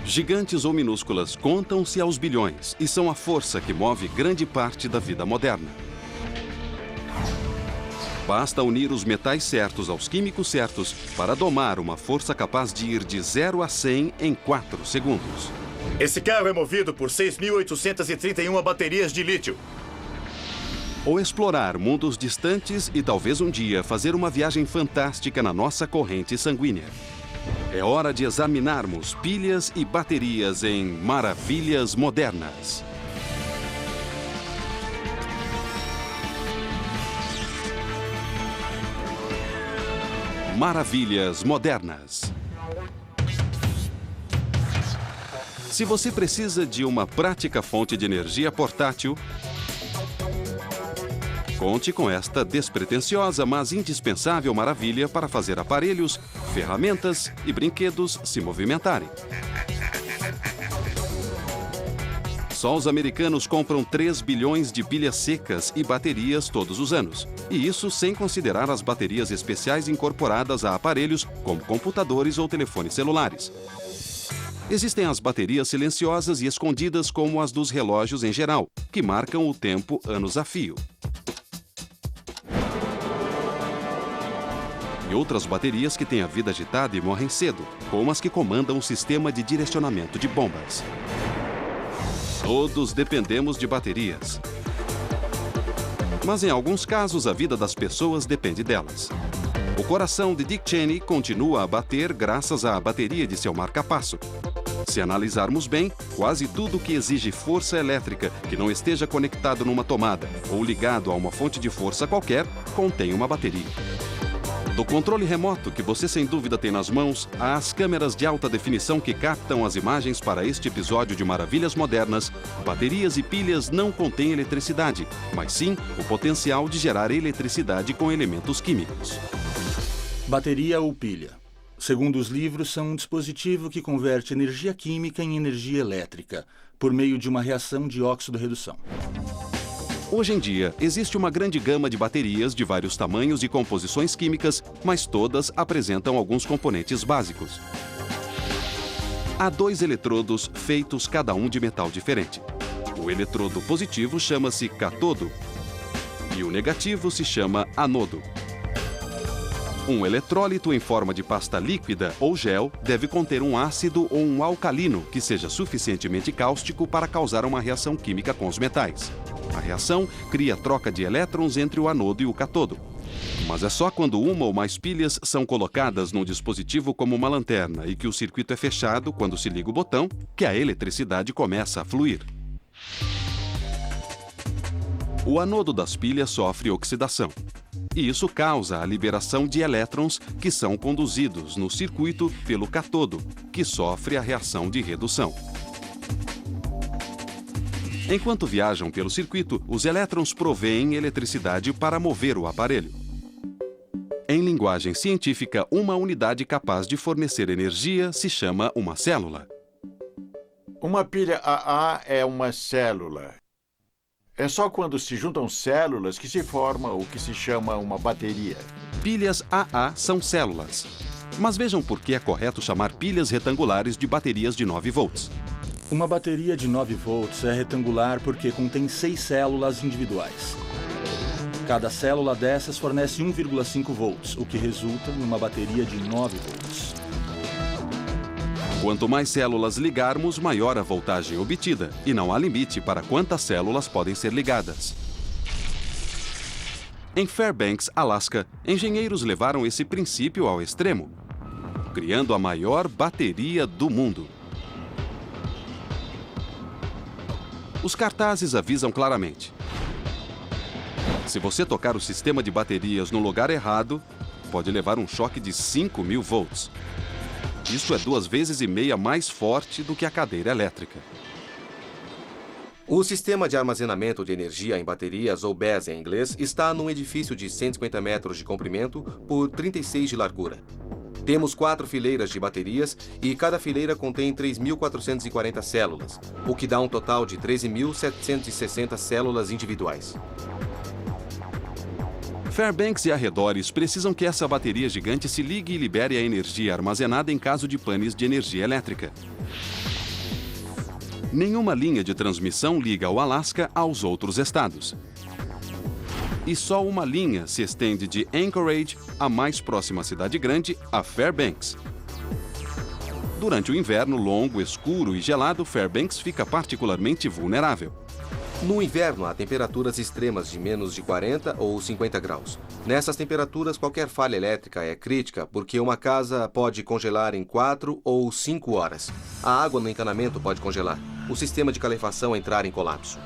Gigantes ou minúsculas contam-se aos bilhões e são a força que move grande parte da vida moderna. Basta unir os metais certos aos químicos certos para domar uma força capaz de ir de 0 a 100 em 4 segundos. Esse carro é movido por 6.831 baterias de lítio. Ou explorar mundos distantes e talvez um dia fazer uma viagem fantástica na nossa corrente sanguínea. É hora de examinarmos pilhas e baterias em Maravilhas Modernas. Maravilhas Modernas. Se você precisa de uma prática fonte de energia portátil, conte com esta despretensiosa, mas indispensável maravilha para fazer aparelhos, ferramentas e brinquedos se movimentarem. Só os americanos compram 3 bilhões de pilhas secas e baterias todos os anos. E isso sem considerar as baterias especiais incorporadas a aparelhos como computadores ou telefones celulares. Existem as baterias silenciosas e escondidas como as dos relógios em geral, que marcam o tempo anos a fio. E outras baterias que têm a vida agitada e morrem cedo, como as que comandam o sistema de direcionamento de bombas. Todos dependemos de baterias. Mas em alguns casos, a vida das pessoas depende delas. O coração de Dick Cheney continua a bater graças à bateria de seu marca-passo. Se analisarmos bem, quase tudo que exige força elétrica que não esteja conectado numa tomada ou ligado a uma fonte de força qualquer, contém uma bateria. Do controle remoto que você sem dúvida tem nas mãos, às câmeras de alta definição que captam as imagens para este episódio de Maravilhas Modernas, baterias e pilhas não contêm eletricidade, mas sim o potencial de gerar eletricidade com elementos químicos. Bateria ou pilha. Segundo os livros, são um dispositivo que converte energia química em energia elétrica, por meio de uma reação de óxido-redução. Hoje em dia, existe uma grande gama de baterias de vários tamanhos e composições químicas, mas todas apresentam alguns componentes básicos. Há 2 eletrodos feitos cada um de metal diferente. O eletrodo positivo chama-se cátodo e o negativo se chama anodo. Um eletrólito em forma de pasta líquida ou gel deve conter um ácido ou um alcalino que seja suficientemente cáustico para causar uma reação química com os metais. A reação cria troca de elétrons entre o anodo e o cátodo. Mas é só quando uma ou mais pilhas são colocadas num dispositivo como uma lanterna e que o circuito é fechado quando se liga o botão que a eletricidade começa a fluir. O anodo das pilhas sofre oxidação. E isso causa a liberação de elétrons que são conduzidos no circuito pelo cátodo, que sofre a reação de redução. Enquanto viajam pelo circuito, os elétrons provêm eletricidade para mover o aparelho. Em linguagem científica, uma unidade capaz de fornecer energia se chama uma célula. Uma pilha AA é uma célula. É só quando se juntam células que se forma o que se chama uma bateria. Pilhas AA são células. Mas vejam por que é correto chamar pilhas retangulares de baterias de 9 volts. Uma bateria de 9 volts é retangular porque contém 6 células individuais. Cada célula dessas fornece 1,5 volts, o que resulta em uma bateria de 9 volts. Quanto mais células ligarmos, maior a voltagem obtida, e não há limite para quantas células podem ser ligadas. Em Fairbanks, Alasca, engenheiros levaram esse princípio ao extremo, criando a maior bateria do mundo. Os cartazes avisam claramente: se você tocar o sistema de baterias no lugar errado, pode levar um choque de 5.000 volts. Isso é 2,5 vezes mais forte do que a cadeira elétrica. O sistema de armazenamento de energia em baterias, ou BES em inglês, está num edifício de 150 metros de comprimento por 36 de largura. Temos 4 fileiras de baterias e cada fileira contém 3.440 células, o que dá um total de 13.760 células individuais. Fairbanks e arredores precisam que essa bateria gigante se ligue e libere a energia armazenada em caso de panes de energia elétrica. Nenhuma linha de transmissão liga o Alasca aos outros estados. E só uma linha se estende de Anchorage, a mais próxima cidade grande, a Fairbanks. Durante o inverno longo, escuro e gelado, Fairbanks fica particularmente vulnerável. No inverno, há temperaturas extremas de menos de 40 ou 50 graus. Nessas temperaturas, qualquer falha elétrica é crítica, porque uma casa pode congelar em 4 ou 5 horas. A água no encanamento pode congelar. O sistema de calefação entrar em colapso.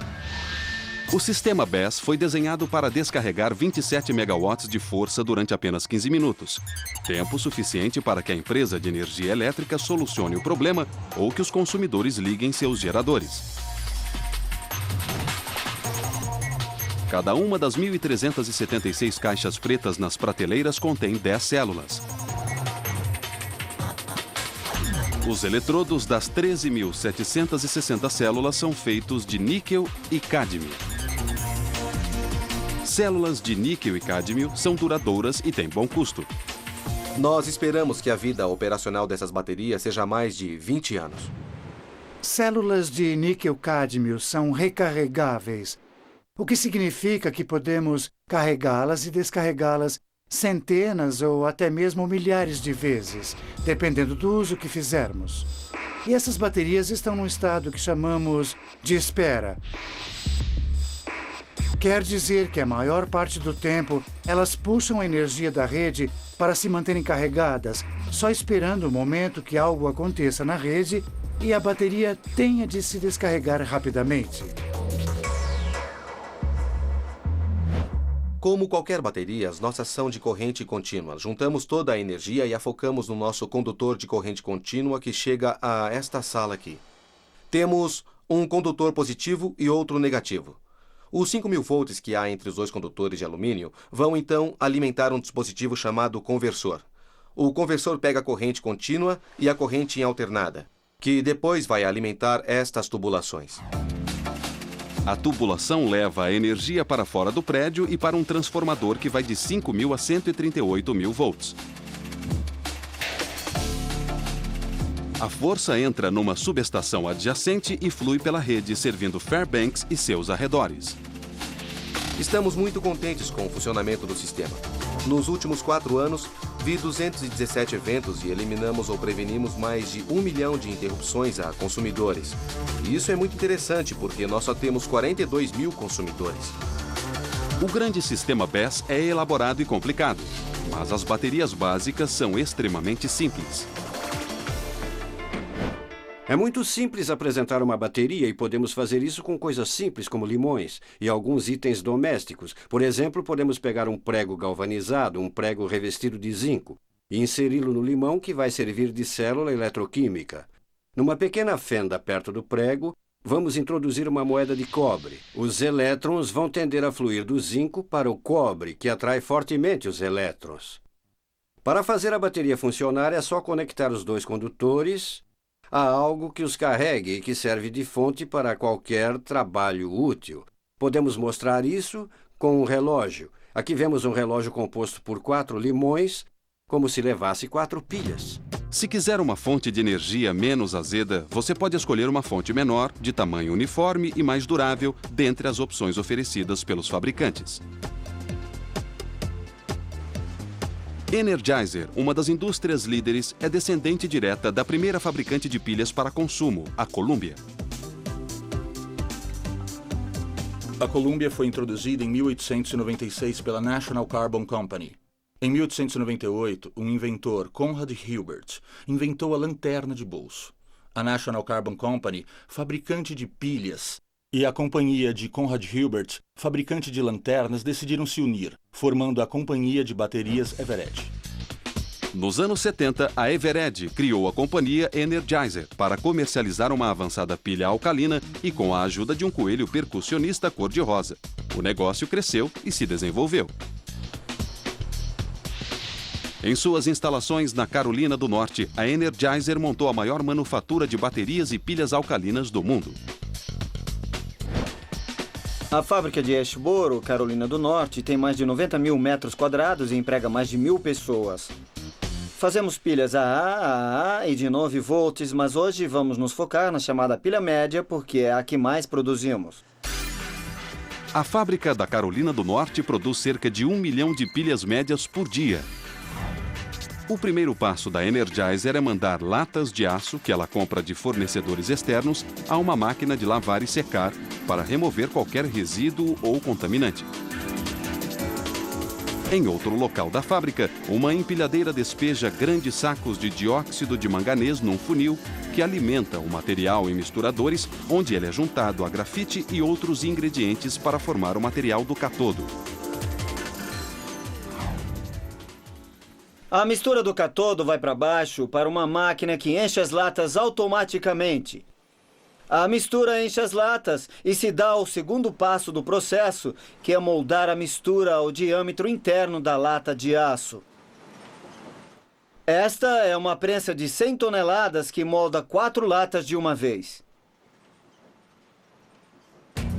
O sistema BESS foi desenhado para descarregar 27 megawatts de força durante apenas 15 minutos. Tempo suficiente para que a empresa de energia elétrica solucione o problema ou que os consumidores liguem seus geradores. Cada uma das 1.376 caixas pretas nas prateleiras contém 10 células. Os eletrodos das 13.760 células são feitos de níquel e cádmio. Células de níquel e cádmio são duradouras e têm bom custo. Nós esperamos que a vida operacional dessas baterias seja mais de 20 anos. Células de níquel-cádmio são recarregáveis, o que significa que podemos carregá-las e descarregá-las centenas ou até mesmo milhares de vezes, dependendo do uso que fizermos. E essas baterias estão num estado que chamamos de espera. Quer dizer que a maior parte do tempo elas puxam a energia da rede para se manterem carregadas, só esperando o momento que algo aconteça na rede e a bateria tenha de se descarregar rapidamente. Como qualquer bateria, as nossas são de corrente contínua. Juntamos toda a energia e a focamos no nosso condutor de corrente contínua que chega a esta sala aqui. Temos um condutor positivo e outro negativo. Os 5.000 volts que há entre os dois condutores de alumínio vão então alimentar um dispositivo chamado conversor. O conversor pega a corrente contínua e a corrente em alternada, que depois vai alimentar estas tubulações. A tubulação leva a energia para fora do prédio e para um transformador que vai de 5.000 a 138.000 volts. A força entra numa subestação adjacente e flui pela rede, servindo Fairbanks e seus arredores. Estamos muito contentes com o funcionamento do sistema. Nos últimos 4 anos, vi 217 eventos e eliminamos ou prevenimos mais de 1 milhão de interrupções a consumidores. E isso é muito interessante porque nós só temos 42 mil consumidores. O grande sistema BESS é elaborado e complicado, mas as baterias básicas são extremamente simples. É muito simples apresentar uma bateria e podemos fazer isso com coisas simples como limões e alguns itens domésticos. Por exemplo, podemos pegar um prego galvanizado, um prego revestido de zinco, e inseri-lo no limão que vai servir de célula eletroquímica. Numa pequena fenda perto do prego, vamos introduzir uma moeda de cobre. Os elétrons vão tender a fluir do zinco para o cobre, que atrai fortemente os elétrons. Para fazer a bateria funcionar, é só conectar os dois condutores a algo que os carregue e que serve de fonte para qualquer trabalho útil. Podemos mostrar isso com um relógio. Aqui vemos um relógio composto por 4 limões, como se levasse 4 pilhas. Se quiser uma fonte de energia menos azeda, você pode escolher uma fonte menor, de tamanho uniforme e mais durável, dentre as opções oferecidas pelos fabricantes. Energizer, uma das indústrias líderes, é descendente direta da primeira fabricante de pilhas para consumo, a Columbia. A Columbia foi introduzida em 1896 pela National Carbon Company. Em 1898, um inventor, Conrad Hilbert, inventou a lanterna de bolso. A National Carbon Company, fabricante de pilhas, e a companhia de Conrad Hilbert, fabricante de lanternas, decidiram se unir, formando a companhia de baterias Eveready. Nos anos 70, a Eveready criou a companhia Energizer para comercializar uma avançada pilha alcalina e com a ajuda de um coelho percussionista cor-de-rosa. O negócio cresceu e se desenvolveu. Em suas instalações na Carolina do Norte, a Energizer montou a maior manufatura de baterias e pilhas alcalinas do mundo. A fábrica de Asheboro, Carolina do Norte, tem mais de 90 mil metros quadrados e emprega mais de 1.000 pessoas. Fazemos pilhas AA e de 9 volts, mas hoje vamos nos focar na chamada pilha média porque é a que mais produzimos. A fábrica da Carolina do Norte produz cerca de 1 milhão de pilhas médias por dia. O primeiro passo da Energizer é mandar latas de aço que ela compra de fornecedores externos a uma máquina de lavar e secar para remover qualquer resíduo ou contaminante. Em outro local da fábrica, uma empilhadeira despeja grandes sacos de dióxido de manganês num funil que alimenta o material em misturadores, onde ele é juntado a grafite e outros ingredientes para formar o material do cátodo. A mistura do cátodo vai para baixo para uma máquina que enche as latas automaticamente. A mistura enche as latas e se dá ao segundo passo do processo, que é moldar a mistura ao diâmetro interno da lata de aço. Esta é uma prensa de 100 toneladas que molda 4 latas de uma vez.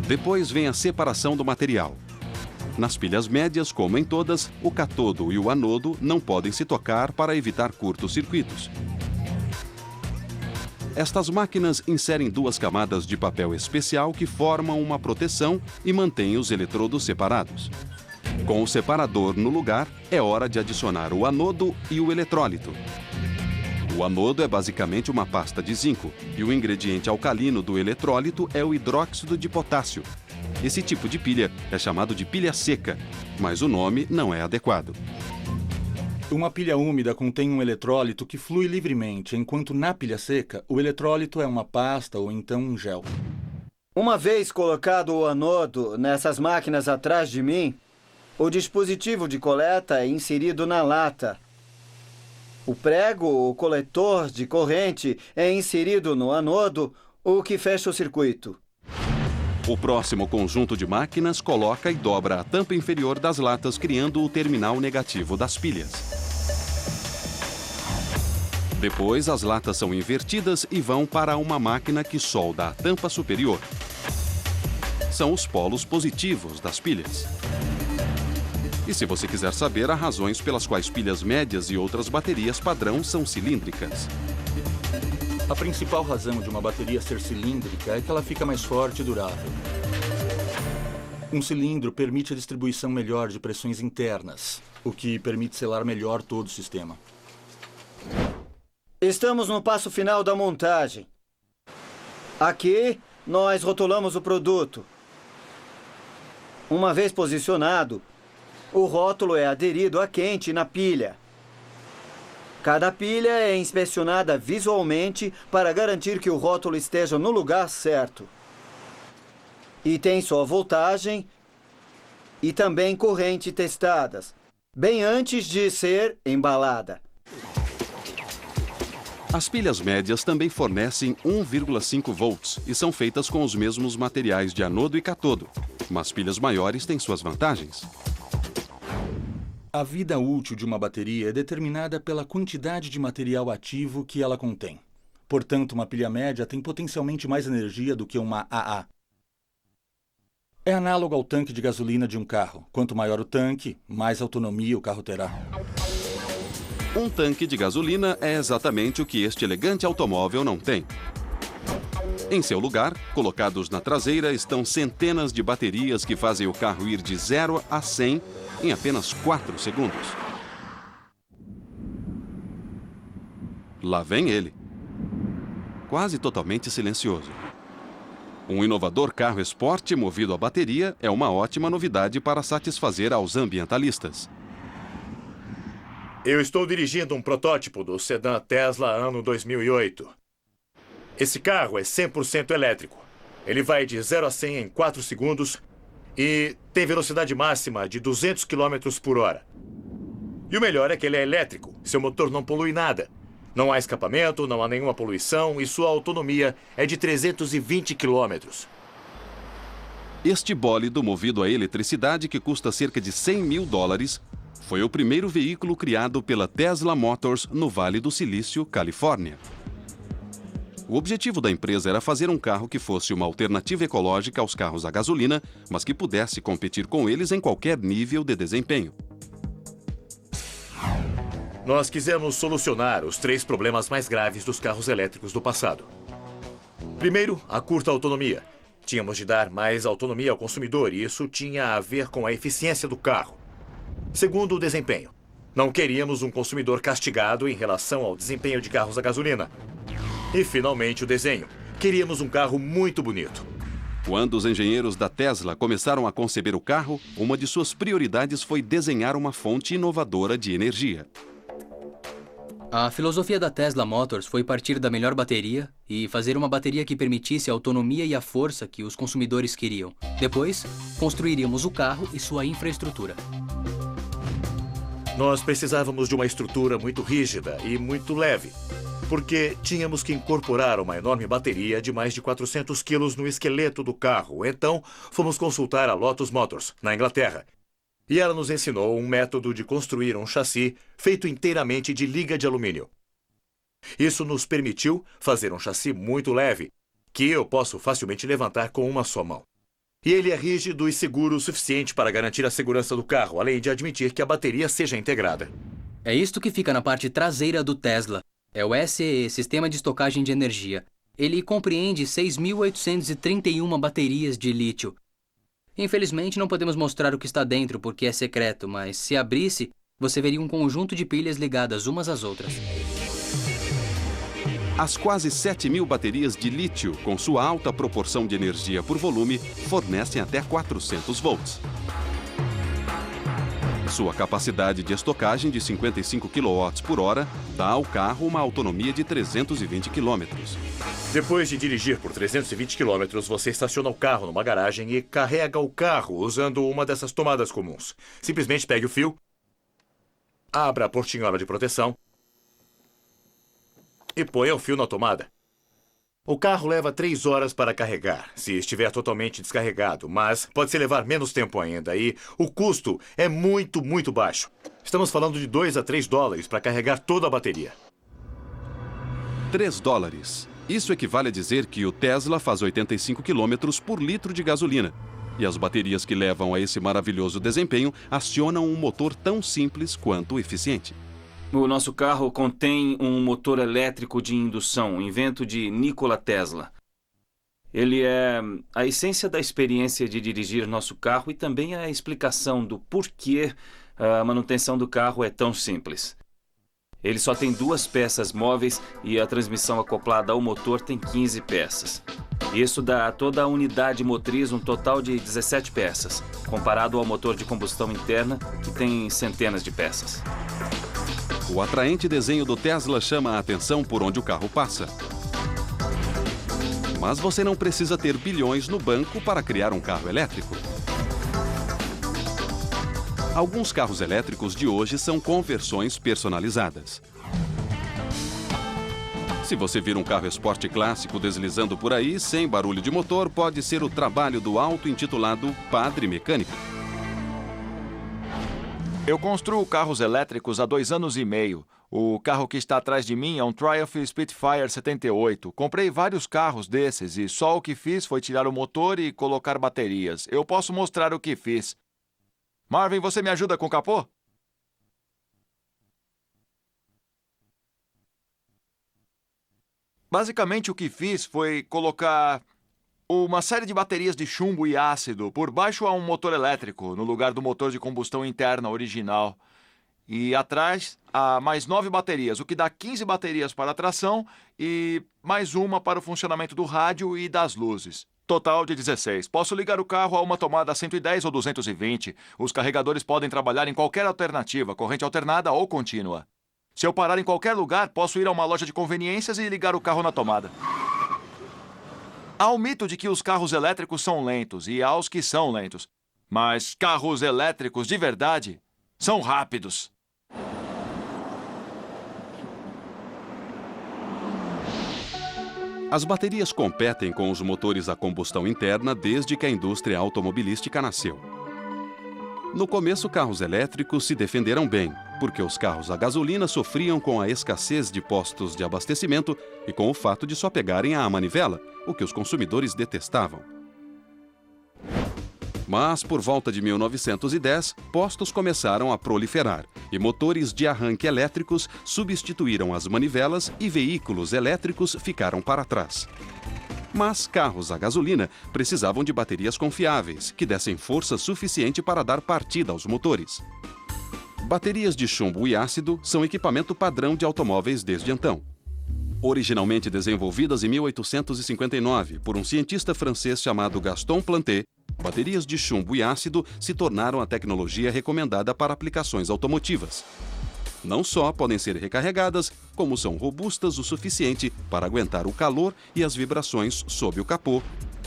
Depois vem a separação do material. Nas pilhas médias, como em todas, o cátodo e o anodo não podem se tocar para evitar curtos-circuitos. Estas máquinas inserem 2 camadas de papel especial que formam uma proteção e mantêm os eletrodos separados. Com o separador no lugar, é hora de adicionar o anodo e o eletrólito. O anodo é basicamente uma pasta de zinco e o ingrediente alcalino do eletrólito é o hidróxido de potássio. Esse tipo de pilha é chamado de pilha seca, mas o nome não é adequado. Uma pilha úmida contém um eletrólito que flui livremente, enquanto na pilha seca, o eletrólito é uma pasta ou então um gel. Uma vez colocado o anodo nessas máquinas atrás de mim, o dispositivo de coleta é inserido na lata. O prego, o coletor de corrente, é inserido no anodo, o que fecha o circuito. O próximo conjunto de máquinas coloca e dobra a tampa inferior das latas, criando o terminal negativo das pilhas. Depois, as latas são invertidas e vão para uma máquina que solda a tampa superior. São os polos positivos das pilhas. E se você quiser saber, há razões pelas quais pilhas médias e outras baterias padrão são cilíndricas. A principal razão de uma bateria ser cilíndrica é que ela fica mais forte e durável. Um cilindro permite a distribuição melhor de pressões internas, o que permite selar melhor todo o sistema. Estamos no passo final da montagem. Aqui, nós rotulamos o produto. Uma vez posicionado, o rótulo é aderido a quente na pilha. Cada pilha é inspecionada visualmente para garantir que o rótulo esteja no lugar certo. E tem sua voltagem e também corrente testadas, bem antes de ser embalada. As pilhas médias também fornecem 1,5 volts e são feitas com os mesmos materiais de anodo e cátodo, mas pilhas maiores têm suas vantagens. A vida útil de uma bateria é determinada pela quantidade de material ativo que ela contém. Portanto, uma pilha média tem potencialmente mais energia do que uma AA. É análogo ao tanque de gasolina de um carro. Quanto maior o tanque, mais autonomia o carro terá. Um tanque de gasolina é exatamente o que este elegante automóvel não tem. Em seu lugar, colocados na traseira, estão centenas de baterias que fazem o carro ir de 0 a 100 em apenas 4 segundos. Lá vem ele. Quase totalmente silencioso. Um inovador carro esporte movido a bateria é uma ótima novidade para satisfazer aos ambientalistas. Eu estou dirigindo um protótipo do sedã Tesla ano 2008. Esse carro é 100% elétrico. Ele vai de 0 a 100 em 4 segundos e tem velocidade máxima de 200 km por hora. E o melhor é que ele é elétrico. Seu motor não polui nada. Não há escapamento, não há nenhuma poluição e sua autonomia é de 320 km. Este bólido movido a eletricidade, que custa cerca de $100 mil, foi o primeiro veículo criado pela Tesla Motors no Vale do Silício, Califórnia. O objetivo da empresa era fazer um carro que fosse uma alternativa ecológica aos carros a gasolina, mas que pudesse competir com eles em qualquer nível de desempenho. Nós quisemos solucionar os 3 problemas mais graves dos carros elétricos do passado. Primeiro, a curta autonomia. Tínhamos de dar mais autonomia ao consumidor e isso tinha a ver com a eficiência do carro. Segundo, o desempenho. Não queríamos um consumidor castigado em relação ao desempenho de carros a gasolina. E, finalmente, o desenho. Queríamos um carro muito bonito. Quando os engenheiros da Tesla começaram a conceber o carro, uma de suas prioridades foi desenhar uma fonte inovadora de energia. A filosofia da Tesla Motors foi partir da melhor bateria e fazer uma bateria que permitisse a autonomia e a força que os consumidores queriam. Depois, construiríamos o carro e sua infraestrutura. Nós precisávamos de uma estrutura muito rígida e muito leve, porque tínhamos que incorporar uma enorme bateria de mais de 400 quilos no esqueleto do carro. Então, fomos consultar a Lotus Motors, na Inglaterra. E ela nos ensinou um método de construir um chassi feito inteiramente de liga de alumínio. Isso nos permitiu fazer um chassi muito leve, que eu posso facilmente levantar com uma só mão. E ele é rígido e seguro o suficiente para garantir a segurança do carro, além de admitir que a bateria seja integrada. É isto que fica na parte traseira do Tesla. É o SEE, Sistema de Estocagem de Energia. Ele compreende 6.831 baterias de lítio. Infelizmente, não podemos mostrar o que está dentro porque é secreto, mas se abrisse, você veria um conjunto de pilhas ligadas umas às outras. As quase 7.000 baterias de lítio, com sua alta proporção de energia por volume, fornecem até 400 volts. Sua capacidade de estocagem de 55 kWh dá ao carro uma autonomia de 320 km. Depois de dirigir por 320 km, você estaciona o carro numa garagem e carrega o carro usando uma dessas tomadas comuns. Simplesmente pegue o fio, abra a portinhola de proteção e ponha o fio na tomada. O carro leva 3 horas para carregar, se estiver totalmente descarregado, mas pode se levar menos tempo ainda e o custo é muito, muito baixo. Estamos falando de 2 a 3 dólares para carregar toda a bateria. 3 dólares. Isso equivale a dizer que o Tesla faz 85 km por litro de gasolina. E as baterias que levam a esse maravilhoso desempenho acionam um motor tão simples quanto eficiente. O nosso carro contém um motor elétrico de indução, invento de Nikola Tesla. Ele é a essência da experiência de dirigir nosso carro e também a explicação do porquê a manutenção do carro é tão simples. Ele só tem 2 peças móveis e a transmissão acoplada ao motor tem 15 peças. Isso dá a toda a unidade motriz um total de 17 peças, comparado ao motor de combustão interna, que tem centenas de peças. O atraente desenho do Tesla chama a atenção por onde o carro passa. Mas você não precisa ter bilhões no banco para criar um carro elétrico. Alguns carros elétricos de hoje são conversões personalizadas. Se você vir um carro esporte clássico deslizando por aí, sem barulho de motor, pode ser o trabalho do auto-intitulado Padre Mecânico. Eu construo carros elétricos há 2 anos e meio. O carro que está atrás de mim é um Triumph Spitfire 78. Comprei vários carros desses e só o que fiz foi tirar o motor e colocar baterias. Eu posso mostrar o que fiz. Marvin, você me ajuda com o capô? Basicamente o que fiz foi colocar uma série de baterias de chumbo e ácido por baixo a um motor elétrico, no lugar do motor de combustão interna original. E atrás há mais 9 baterias, o que dá 15 baterias para a tração e mais uma para o funcionamento do rádio e das luzes. Total de 16. Posso ligar o carro a uma tomada 110 ou 220. Os carregadores podem trabalhar em qualquer alternativa, corrente alternada ou contínua. Se eu parar em qualquer lugar, posso ir a uma loja de conveniências e ligar o carro na tomada. Há o mito de que os carros elétricos são lentos, e há os que são lentos. Mas carros elétricos de verdade são rápidos. As baterias competem com os motores a combustão interna desde que a indústria automobilística nasceu. No começo, carros elétricos se defenderam bem, porque os carros a gasolina sofriam com a escassez de postos de abastecimento e com o fato de só pegarem a manivela, o que os consumidores detestavam. Mas, por volta de 1910, postos começaram a proliferar e motores de arranque elétricos substituíram as manivelas e veículos elétricos ficaram para trás. Mas carros a gasolina precisavam de baterias confiáveis, que dessem força suficiente para dar partida aos motores. Baterias de chumbo e ácido são equipamento padrão de automóveis desde então. Originalmente desenvolvidas em 1859 por um cientista francês chamado Gaston Planté, baterias de chumbo e ácido se tornaram a tecnologia recomendada para aplicações automotivas. Não só podem ser recarregadas, como são robustas o suficiente para aguentar o calor e as vibrações sob o capô,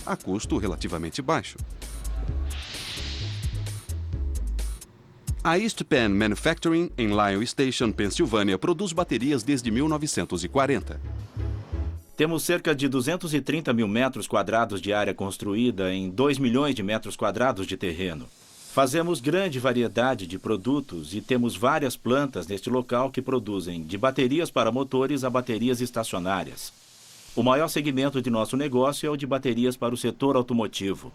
a custo relativamente baixo. A East Penn Manufacturing, em Lyle Station, Pensilvânia, produz baterias desde 1940. Temos cerca de 230 mil metros quadrados de área construída em 2 milhões de metros quadrados de terreno. Fazemos grande variedade de produtos e temos várias plantas neste local que produzem de baterias para motores a baterias estacionárias. O maior segmento de nosso negócio é o de baterias para o setor automotivo.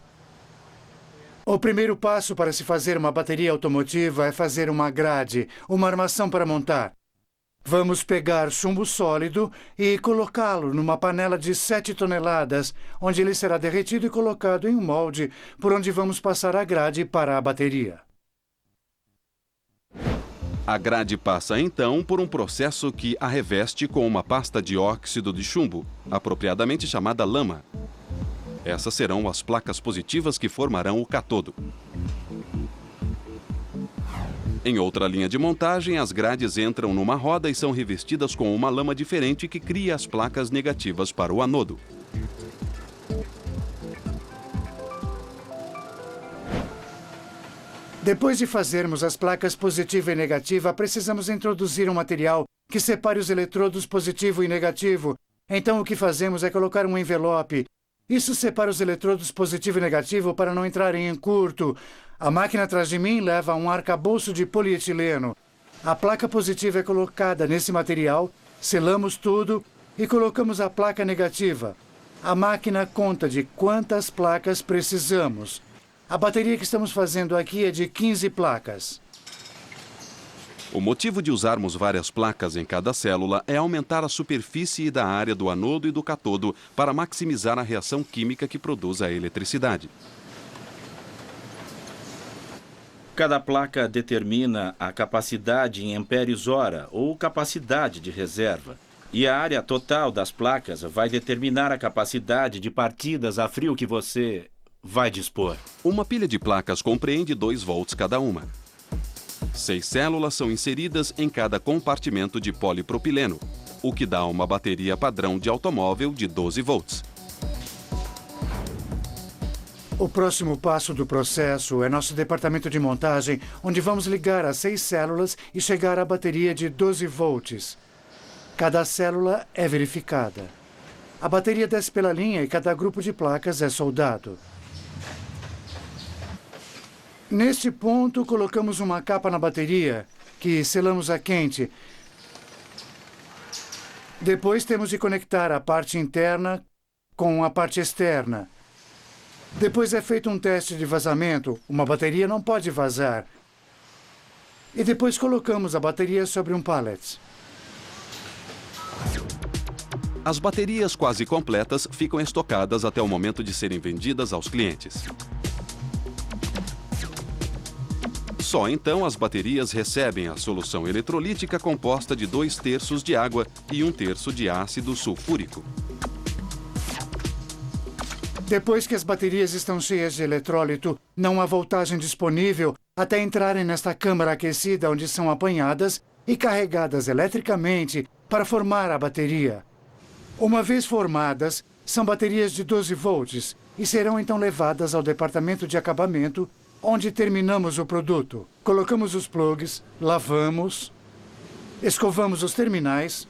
O primeiro passo para se fazer uma bateria automotiva é fazer uma grade, uma armação para montar. Vamos pegar chumbo sólido e colocá-lo numa panela de 7 toneladas, onde ele será derretido e colocado em um molde, por onde vamos passar a grade para a bateria. A grade passa, então, por um processo que a reveste com uma pasta de óxido de chumbo, apropriadamente chamada lama. Essas serão as placas positivas que formarão o cátodo. Em outra linha de montagem, as grades entram numa roda e são revestidas com uma lama diferente que cria as placas negativas para o anodo. Depois de fazermos as placas positiva e negativa, precisamos introduzir um material que separe os eletrodos positivo e negativo. Então, o que fazemos é colocar um envelope. Isso separa os eletrodos positivo e negativo para não entrarem em curto. A máquina atrás de mim leva um arcabouço de polietileno. A placa positiva é colocada nesse material, selamos tudo e colocamos a placa negativa. A máquina conta de quantas placas precisamos. A bateria que estamos fazendo aqui é de 15 placas. O motivo de usarmos várias placas em cada célula é aumentar a superfície da área do anodo e do cátodo para maximizar a reação química que produz a eletricidade. Cada placa determina a capacidade em amperes-hora ou capacidade de reserva. E a área total das placas vai determinar a capacidade de partidas a frio que você vai dispor. Uma pilha de placas compreende 2 volts cada uma. 6 células são inseridas em cada compartimento de polipropileno, o que dá uma bateria padrão de automóvel de 12 volts. O próximo passo do processo é nosso departamento de montagem, onde vamos ligar as 6 células e chegar à bateria de 12 volts. Cada célula é verificada. A bateria desce pela linha e cada grupo de placas é soldado. Neste ponto, colocamos uma capa na bateria, que selamos a quente. Depois temos de conectar a parte interna com a parte externa. Depois é feito um teste de vazamento. Uma bateria não pode vazar. E depois colocamos a bateria sobre um pallet. As baterias quase completas ficam estocadas até o momento de serem vendidas aos clientes. Só então as baterias recebem a solução eletrolítica composta de 2/3 de água e 1/3 de ácido sulfúrico. Depois que as baterias estão cheias de eletrólito, não há voltagem disponível até entrarem nesta câmara aquecida onde são apanhadas e carregadas eletricamente para formar a bateria. Uma vez formadas, são baterias de 12 volts e serão então levadas ao departamento de acabamento, onde terminamos o produto. Colocamos os plugs, lavamos, escovamos os terminais,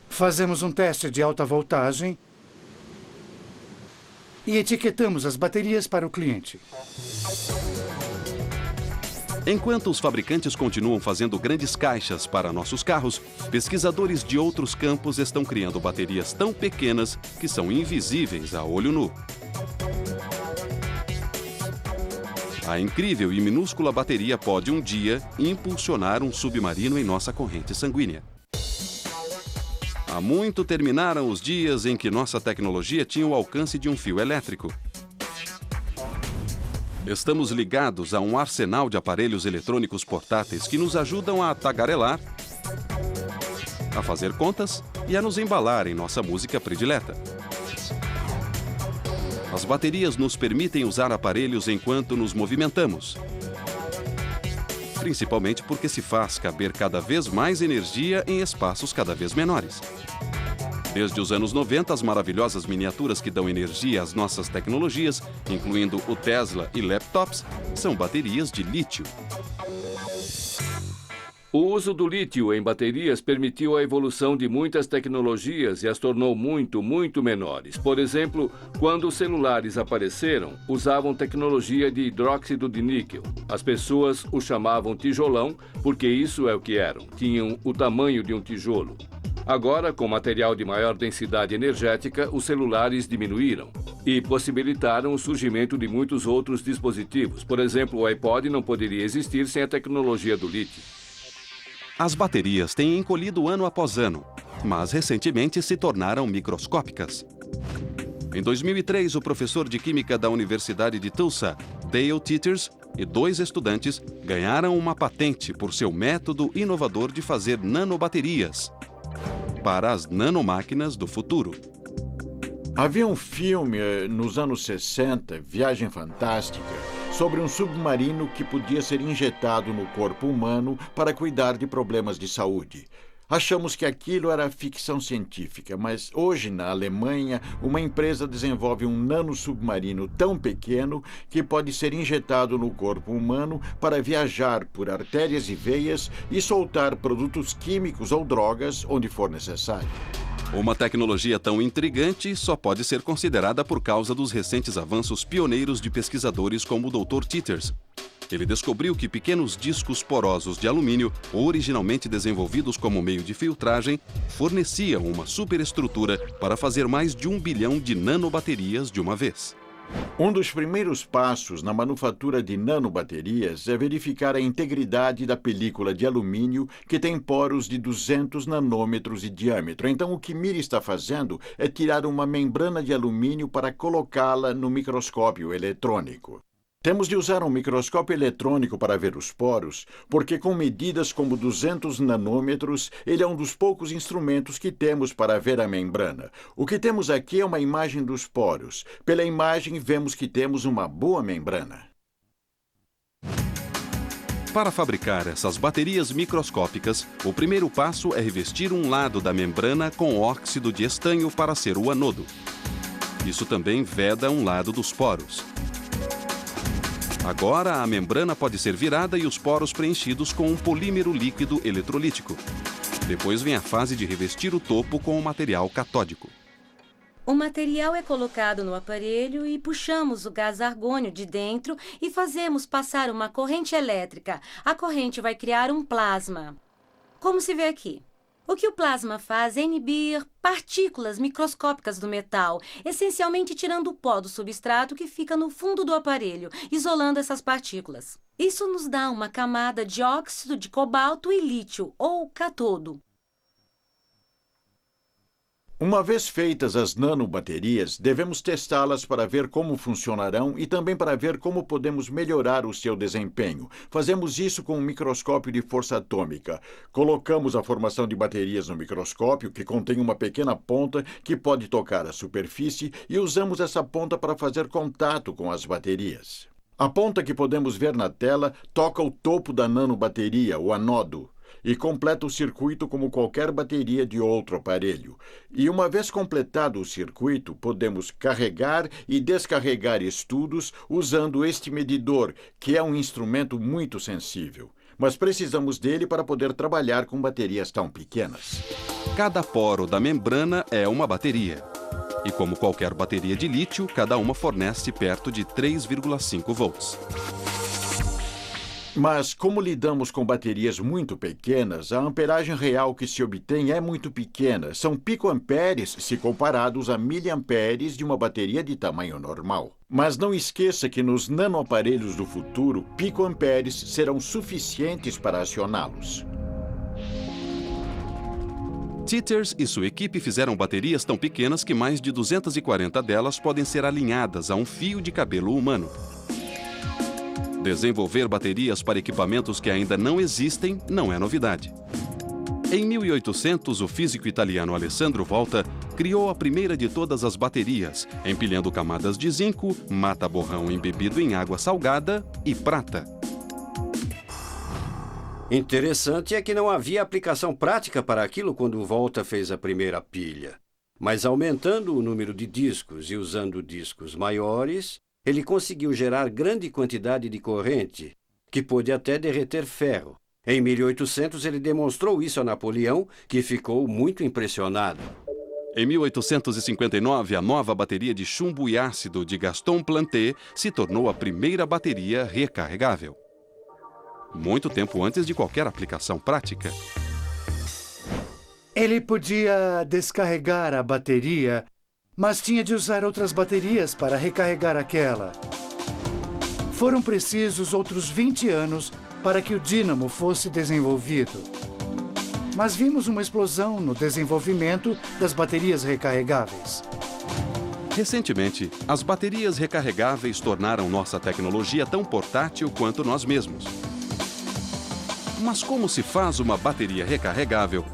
fazemos um teste de alta voltagem e etiquetamos as baterias para o cliente. Enquanto os fabricantes continuam fazendo grandes caixas para nossos carros, pesquisadores de outros campos estão criando baterias tão pequenas que são invisíveis a olho nu. A incrível e minúscula bateria pode um dia impulsionar um submarino em nossa corrente sanguínea. Há muito terminaram os dias em que nossa tecnologia tinha o alcance de um fio elétrico. Estamos ligados a um arsenal de aparelhos eletrônicos portáteis que nos ajudam a tagarelar, a fazer contas e a nos embalar em nossa música predileta. As baterias nos permitem usar aparelhos enquanto nos movimentamos, principalmente porque se faz caber cada vez mais energia em espaços cada vez menores. Desde os anos 90, as maravilhosas miniaturas que dão energia às nossas tecnologias, incluindo o Tesla e laptops, são baterias de lítio. O uso do lítio em baterias permitiu a evolução de muitas tecnologias e as tornou muito menores. Por exemplo, quando os celulares apareceram, usavam tecnologia de hidróxido de níquel. As pessoas o chamavam tijolão porque isso é o que eram. Tinham o tamanho de um tijolo. Agora, com material de maior densidade energética, os celulares diminuíram e possibilitaram o surgimento de muitos outros dispositivos. Por exemplo, o iPod não poderia existir sem a tecnologia do lítio. As baterias têm encolhido ano após ano, mas recentemente se tornaram microscópicas. Em 2003, o professor de Química da Universidade de Tulsa, Dale Teeters, e 2 estudantes ganharam uma patente por seu método inovador de fazer nanobaterias para as nanomáquinas do futuro. Havia um filme nos anos 60, Viagem Fantástica, sobre um submarino que podia ser injetado no corpo humano para cuidar de problemas de saúde. Achamos que aquilo era ficção científica, mas hoje, na Alemanha, uma empresa desenvolve um nanosubmarino tão pequeno que pode ser injetado no corpo humano para viajar por artérias e veias e soltar produtos químicos ou drogas onde for necessário. Uma tecnologia tão intrigante só pode ser considerada por causa dos recentes avanços pioneiros de pesquisadores como o Dr. Teeters. Ele descobriu que pequenos discos porosos de alumínio, originalmente desenvolvidos como meio de filtragem, forneciam uma superestrutura para fazer mais de 1 bilhão de nanobaterias de uma vez. Um dos primeiros passos na manufatura de nanobaterias é verificar a integridade da película de alumínio, que tem poros de 200 nanômetros de diâmetro. Então, o que Miri está fazendo é tirar uma membrana de alumínio para colocá-la no microscópio eletrônico. Temos de usar um microscópio eletrônico para ver os poros, porque com medidas como 200 nanômetros, ele é um dos poucos instrumentos que temos para ver a membrana. O que temos aqui é uma imagem dos poros. Pela imagem, vemos que temos uma boa membrana. Para fabricar essas baterias microscópicas, o primeiro passo é revestir um lado da membrana com óxido de estanho para ser o anodo. Isso também veda um lado dos poros. Agora, a membrana pode ser virada e os poros preenchidos com um polímero líquido eletrolítico. Depois vem a fase de revestir o topo com o material catódico. O material é colocado no aparelho e puxamos o gás argônio de dentro e fazemos passar uma corrente elétrica. A corrente vai criar um plasma. Como se vê aqui. O que o plasma faz é inibir partículas microscópicas do metal, essencialmente tirando o pó do substrato que fica no fundo do aparelho, isolando essas partículas. Isso nos dá uma camada de óxido de cobalto e lítio, ou catodo. Uma vez feitas as nanobaterias, devemos testá-las para ver como funcionarão e também para ver como podemos melhorar o seu desempenho. Fazemos isso com um microscópio de força atômica. Colocamos a formação de baterias no microscópio, que contém uma pequena ponta que pode tocar a superfície, e usamos essa ponta para fazer contato com as baterias. A ponta que podemos ver na tela toca o topo da nanobateria, o anodo, e completa o circuito como qualquer bateria de outro aparelho. E uma vez completado o circuito, podemos carregar e descarregar estudos usando este medidor, que é um instrumento muito sensível. Mas precisamos dele para poder trabalhar com baterias tão pequenas. Cada poro da membrana é uma bateria. E como qualquer bateria de lítio, cada uma fornece perto de 3,5 volts. Mas, como lidamos com baterias muito pequenas, a amperagem real que se obtém é muito pequena. São picoamperes se comparados a miliamperes de uma bateria de tamanho normal. Mas não esqueça que nos nanoaparelhos do futuro, picoamperes serão suficientes para acioná-los. Teeters e sua equipe fizeram baterias tão pequenas que mais de 240 delas podem ser alinhadas a um fio de cabelo humano. Desenvolver baterias para equipamentos que ainda não existem não é novidade. Em 1800, o físico italiano Alessandro Volta criou a primeira de todas as baterias, empilhando camadas de zinco, mata-borrão embebido em água salgada e prata. Interessante é que não havia aplicação prática para aquilo quando Volta fez a primeira pilha. Mas aumentando o número de discos e usando discos maiores, ele conseguiu gerar grande quantidade de corrente, que pôde até derreter ferro. Em 1800, ele demonstrou isso a Napoleão, que ficou muito impressionado. Em 1859, a nova bateria de chumbo e ácido de Gaston Planté se tornou a primeira bateria recarregável. Muito tempo antes de qualquer aplicação prática. Ele podia descarregar a bateria, mas tinha de usar outras baterias para recarregar aquela. Foram precisos outros 20 anos para que o dínamo fosse desenvolvido. Mas vimos uma explosão no desenvolvimento das baterias recarregáveis. Recentemente, as baterias recarregáveis tornaram nossa tecnologia tão portátil quanto nós mesmos. Mas como se faz uma bateria recarregável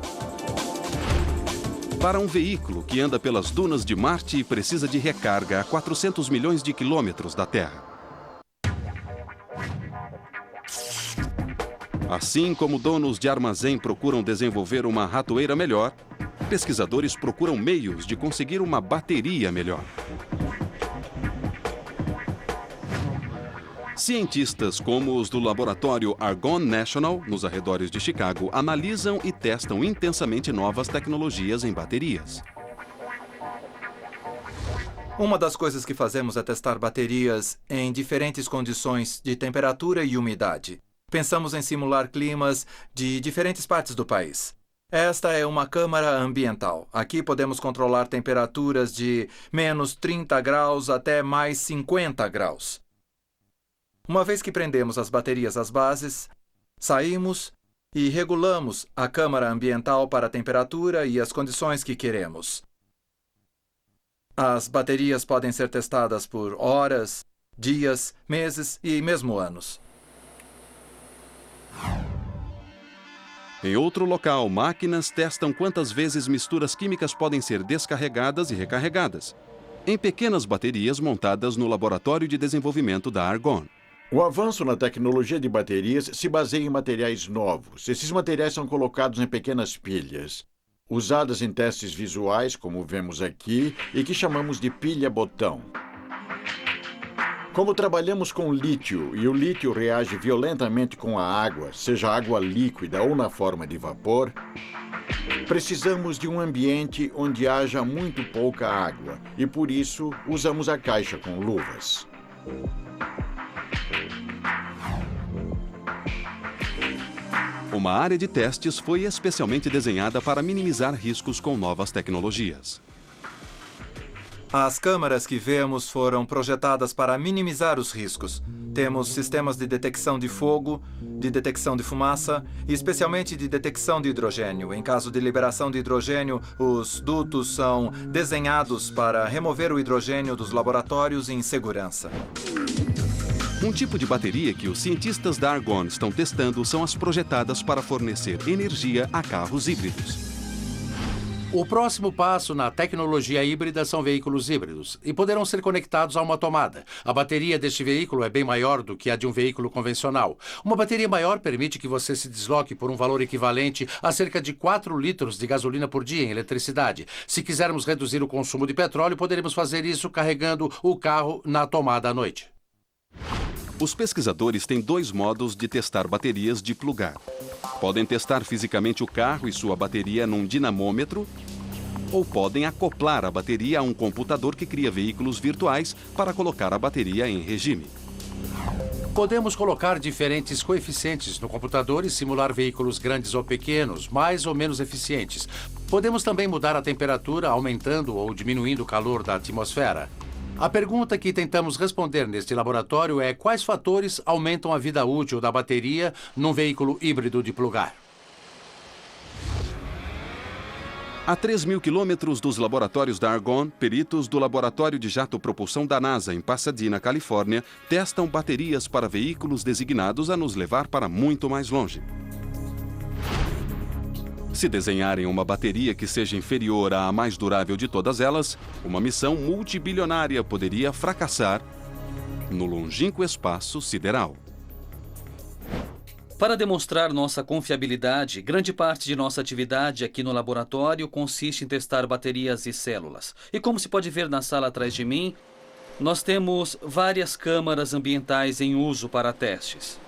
para um veículo que anda pelas dunas de Marte e precisa de recarga a 400 milhões de quilômetros da Terra? Assim como donos de armazém procuram desenvolver uma ratoeira melhor, pesquisadores procuram meios de conseguir uma bateria melhor. Cientistas como os do laboratório Argonne National, nos arredores de Chicago, analisam e testam intensamente novas tecnologias em baterias. Uma das coisas que fazemos é testar baterias em diferentes condições de temperatura e umidade. Pensamos em simular climas de diferentes partes do país. Esta é uma câmara ambiental. Aqui podemos controlar temperaturas de menos 30 graus até mais 50 graus. Uma vez que prendemos as baterias às bases, saímos e regulamos a câmara ambiental para a temperatura e as condições que queremos. As baterias podem ser testadas por horas, dias, meses e mesmo anos. Em outro local, máquinas testam quantas vezes misturas químicas podem ser descarregadas e recarregadas, em pequenas baterias montadas no laboratório de desenvolvimento da Argonne. O avanço na tecnologia de baterias se baseia em materiais novos. Esses materiais são colocados em pequenas pilhas, usadas em testes visuais, como vemos aqui, e que chamamos de pilha-botão. Como trabalhamos com lítio e o lítio reage violentamente com a água, seja água líquida ou na forma de vapor, precisamos de um ambiente onde haja muito pouca água e, por isso, usamos a caixa com luvas. Uma área de testes foi especialmente desenhada para minimizar riscos com novas tecnologias. As câmaras que vemos foram projetadas para minimizar os riscos. Temos sistemas de detecção de fogo, de detecção de fumaça e especialmente de detecção de hidrogênio. Em caso de liberação de hidrogênio, os dutos são desenhados para remover o hidrogênio dos laboratórios em segurança. Um tipo de bateria que os cientistas da Argonne estão testando são as projetadas para fornecer energia a carros híbridos. O próximo passo na tecnologia híbrida são veículos híbridos e poderão ser conectados a uma tomada. A bateria deste veículo é bem maior do que a de um veículo convencional. Uma bateria maior permite que você se desloque por um valor equivalente a cerca de 4 litros de gasolina por dia em eletricidade. Se quisermos reduzir o consumo de petróleo, poderemos fazer isso carregando o carro na tomada à noite. Os pesquisadores têm 2 modos de testar baterias de plugar. Podem testar fisicamente o carro e sua bateria num dinamômetro, ou podem acoplar a bateria a um computador que cria veículos virtuais para colocar a bateria em regime. Podemos colocar diferentes coeficientes no computador e simular veículos grandes ou pequenos, mais ou menos eficientes. Podemos também mudar a temperatura, aumentando ou diminuindo o calor da atmosfera. A pergunta que tentamos responder neste laboratório é quais fatores aumentam a vida útil da bateria num veículo híbrido de plugar. A 3.000 quilômetros dos laboratórios da Argonne, peritos do Laboratório de Jato Propulsão da NASA, em Pasadena, Califórnia, testam baterias para veículos designados a nos levar para muito mais longe. Se desenharem uma bateria que seja inferior à mais durável de todas elas, uma missão multibilionária poderia fracassar no longínquo espaço sideral. Para demonstrar nossa confiabilidade, grande parte de nossa atividade aqui no laboratório consiste em testar baterias e células. E como se pode ver na sala atrás de mim, nós temos várias câmaras ambientais em uso para testes.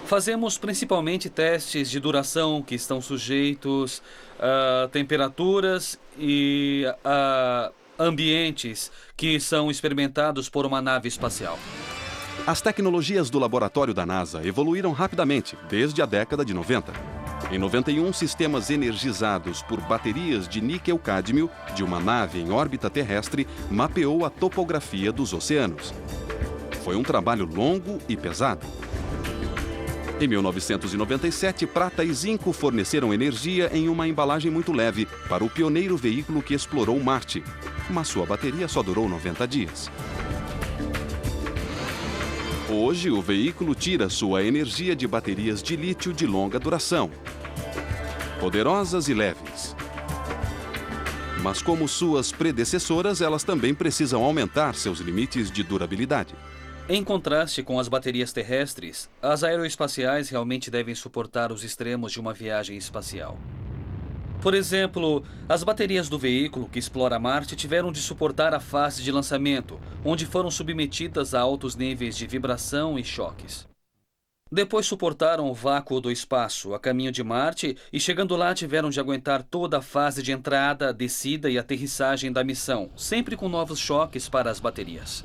Fazemos principalmente testes de duração que estão sujeitos a temperaturas e a ambientes que são experimentados por uma nave espacial. As tecnologias do laboratório da NASA evoluíram rapidamente desde a década de 90. Em 91, sistemas energizados por baterias de níquel-cádmio de uma nave em órbita terrestre mapeou a topografia dos oceanos. Foi um trabalho longo e pesado. Em 1997, prata e zinco forneceram energia em uma embalagem muito leve para o pioneiro veículo que explorou Marte, mas sua bateria só durou 90 dias. Hoje, o veículo tira sua energia de baterias de lítio de longa duração, poderosas e leves. Mas como suas predecessoras, elas também precisam aumentar seus limites de durabilidade. Em contraste com as baterias terrestres, as aeroespaciais realmente devem suportar os extremos de uma viagem espacial. Por exemplo, as baterias do veículo que explora Marte tiveram de suportar a fase de lançamento, onde foram submetidas a altos níveis de vibração e choques. Depois suportaram o vácuo do espaço a caminho de Marte e, chegando lá, tiveram de aguentar toda a fase de entrada, descida e aterrissagem da missão, sempre com novos choques para as baterias.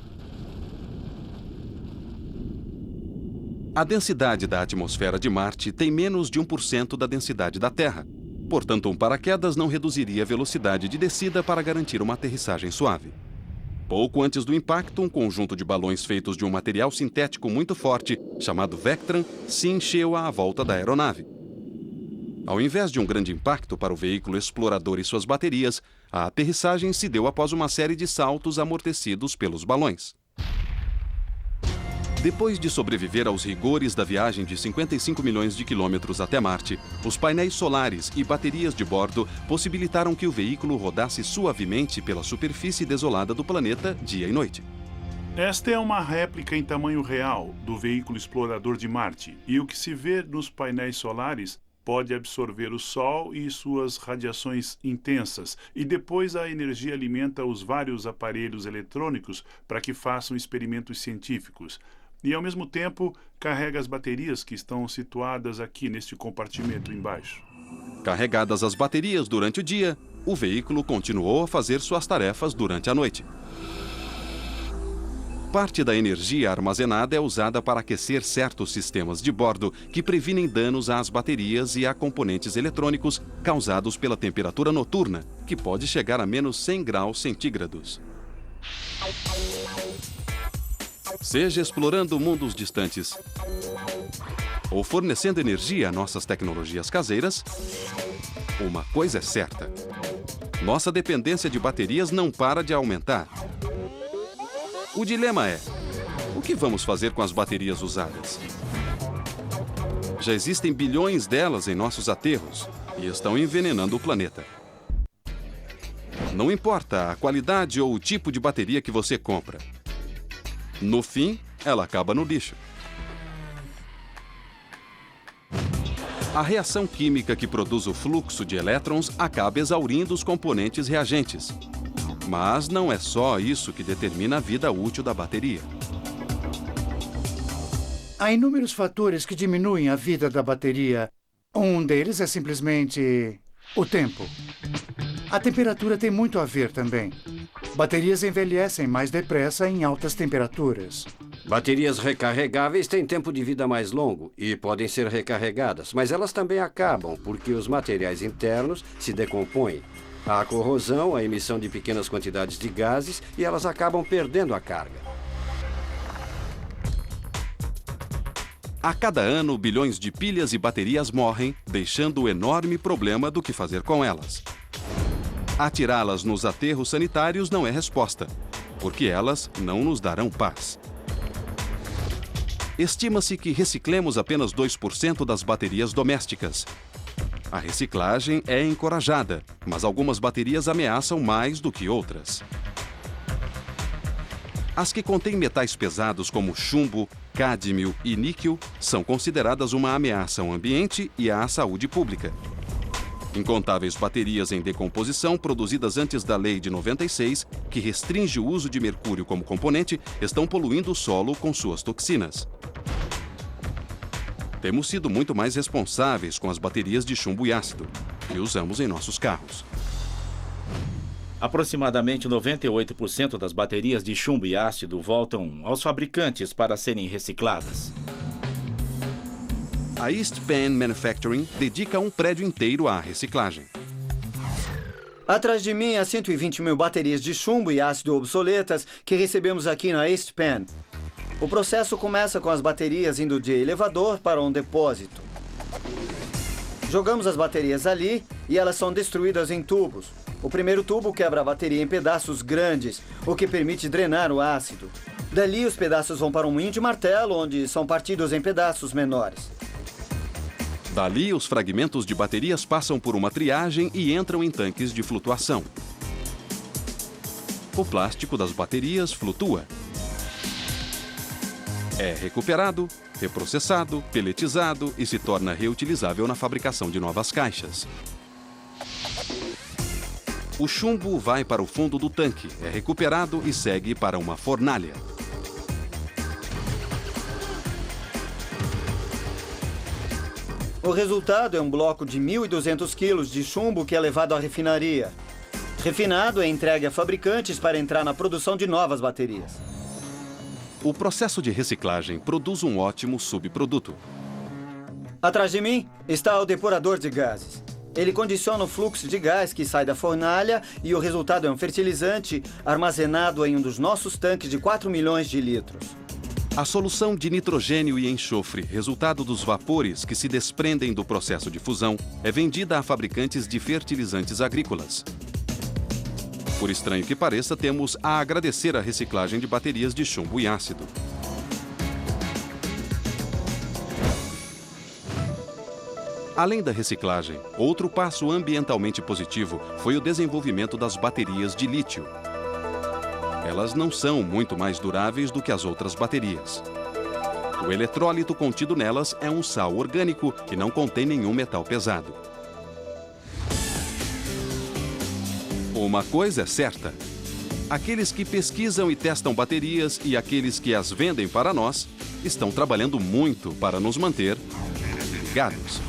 A densidade da atmosfera de Marte tem menos de 1% da densidade da Terra. Portanto, um paraquedas não reduziria a velocidade de descida para garantir uma aterrissagem suave. Pouco antes do impacto, um conjunto de balões feitos de um material sintético muito forte, chamado Vectran, se encheu à volta da aeronave. Ao invés de um grande impacto para o veículo explorador e suas baterias, a aterrissagem se deu após uma série de saltos amortecidos pelos balões. Depois de sobreviver aos rigores da viagem de 55 milhões de quilômetros até Marte, os painéis solares e baterias de bordo possibilitaram que o veículo rodasse suavemente pela superfície desolada do planeta dia e noite. Esta é uma réplica em tamanho real do veículo explorador de Marte, e o que se vê nos painéis solares pode absorver o Sol e suas radiações intensas, e depois a energia alimenta os vários aparelhos eletrônicos para que façam experimentos científicos. E, ao mesmo tempo, carrega as baterias que estão situadas aqui neste compartimento embaixo. Carregadas as baterias durante o dia, o veículo continuou a fazer suas tarefas durante a noite. Parte da energia armazenada é usada para aquecer certos sistemas de bordo que previnem danos às baterias e a componentes eletrônicos causados pela temperatura noturna, que pode chegar a menos 100 graus centígrados. Seja explorando mundos distantes ou fornecendo energia a nossas tecnologias caseiras, uma coisa é certa: nossa dependência de baterias não para de aumentar. O dilema é: o que vamos fazer com as baterias usadas? Já existem bilhões delas em nossos aterros e estão envenenando o planeta. Não importa a qualidade ou o tipo de bateria que você compra. No fim, ela acaba no lixo. A reação química que produz o fluxo de elétrons acaba exaurindo os componentes reagentes. Mas não é só isso que determina a vida útil da bateria. Há inúmeros fatores que diminuem a vida da bateria. Um deles é simplesmente o tempo. A temperatura tem muito a ver também. Baterias envelhecem mais depressa em altas temperaturas. Baterias recarregáveis têm tempo de vida mais longo e podem ser recarregadas, mas elas também acabam porque os materiais internos se decompõem. Há a corrosão, a emissão de pequenas quantidades de gases e elas acabam perdendo a carga. A cada ano, bilhões de pilhas e baterias morrem, deixando o enorme problema do que fazer com elas. Atirá-las nos aterros sanitários não é resposta, porque elas não nos darão paz. Estima-se que reciclemos apenas 2% das baterias domésticas. A reciclagem é encorajada, mas algumas baterias ameaçam mais do que outras. As que contêm metais pesados como chumbo, cádmio e níquel são consideradas uma ameaça ao ambiente e à saúde pública. Incontáveis baterias em decomposição produzidas antes da Lei de 96, que restringe o uso de mercúrio como componente, estão poluindo o solo com suas toxinas. Temos sido muito mais responsáveis com as baterias de chumbo e ácido que usamos em nossos carros. Aproximadamente 98% das baterias de chumbo e ácido voltam aos fabricantes para serem recicladas. A East Penn Manufacturing dedica um prédio inteiro à reciclagem. Atrás de mim há 120 mil baterias de chumbo e ácido obsoletas que recebemos aqui na East Penn. O processo começa com as baterias indo de elevador para um depósito. Jogamos as baterias ali e elas são destruídas em tubos. O primeiro tubo quebra a bateria em pedaços grandes, o que permite drenar o ácido. Dali, os pedaços vão para um moinho de martelo, onde são partidos em pedaços menores. Dali, os fragmentos de baterias passam por uma triagem e entram em tanques de flutuação. O plástico das baterias flutua. É recuperado, reprocessado, peletizado e se torna reutilizável na fabricação de novas caixas. O chumbo vai para o fundo do tanque, é recuperado e segue para uma fornalha. O resultado é um bloco de 1.200 quilos de chumbo que é levado à refinaria. Refinado é entregue a fabricantes para entrar na produção de novas baterias. O processo de reciclagem produz um ótimo subproduto. Atrás de mim está o depurador de gases. Ele condiciona o fluxo de gás que sai da fornalha e o resultado é um fertilizante armazenado em um dos nossos tanques de 4 milhões de litros. A solução de nitrogênio e enxofre, resultado dos vapores que se desprendem do processo de fusão, é vendida a fabricantes de fertilizantes agrícolas. Por estranho que pareça, temos a agradecer a reciclagem de baterias de chumbo e ácido. Além da reciclagem, outro passo ambientalmente positivo foi o desenvolvimento das baterias de lítio. Elas não são muito mais duráveis do que as outras baterias. O eletrólito contido nelas é um sal orgânico e não contém nenhum metal pesado. Uma coisa é certa: aqueles que pesquisam e testam baterias e aqueles que as vendem para nós estão trabalhando muito para nos manter ligados.